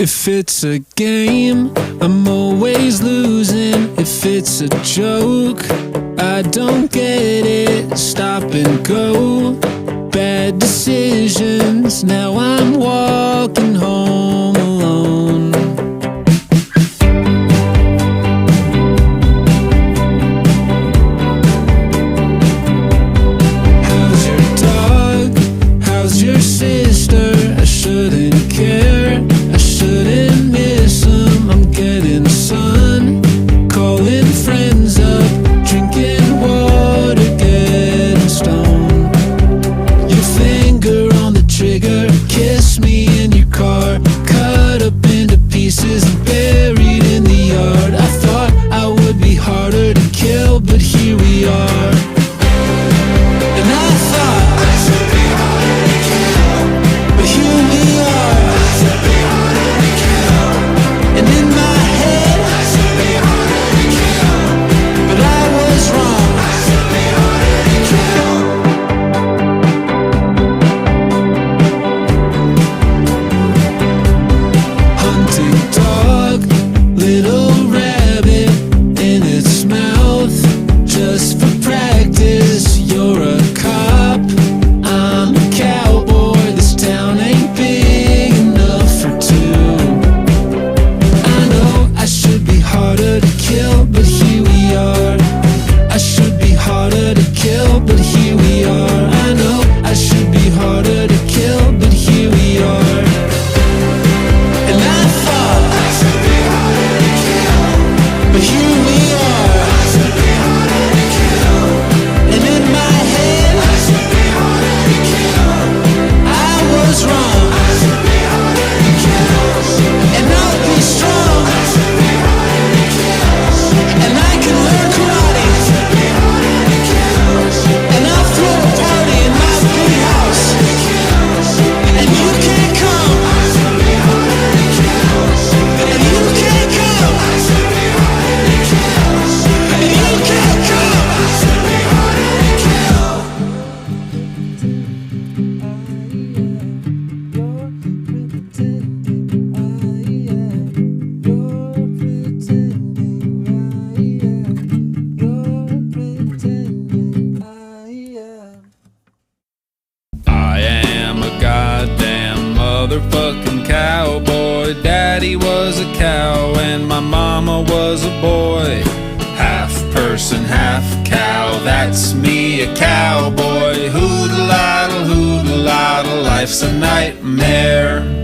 If it's a game, I'm always losing. If it's a joke, I don't get it. Stop and go, bad decisions. Now I'm walking home alone. How's your dog? How's your sister? I shouldn't care, I shouldn't miss them. I'm getting sun, calling friends up, drinking water, getting stoned. Your finger on the trigger, kiss me in your car, cut up into pieces and buried in the yard. I thought I would be harder to kill, but here we are. And I thought I should be harder to kill, but here we are. I should be harder to kill, and in my head I should be harder to kill, but I was wrong. I should be harder to kill. Hunting dog, little rabbit in its mouth, just for practice. You're a cop, I'm a cowboy. This town ain't big enough for two. I know I should be harder to kill, but here we are. I should be harder to kill, but here we are. I know I should be harder to kill, but here we are. And I thought I should be harder to kill, but here we are. I should be harder to kill, and in my head I should be harder to kill. I was wrong. I should be harder to kill, and I'll be strong. I should be harder to kill, and I can learn karate. I should be harder to kill, and I'll throw a party in my big house, and you can't come. I should be harder to kill, and you can't come. I should be harder to kill, and you can't come. I should be harder to kill. I am a goddamn motherfucking cowboy. Daddy was a cow and my mama was a boy. Half person, half cow, that's me, a cowboy. Hoodle-idle, life's a nightmare.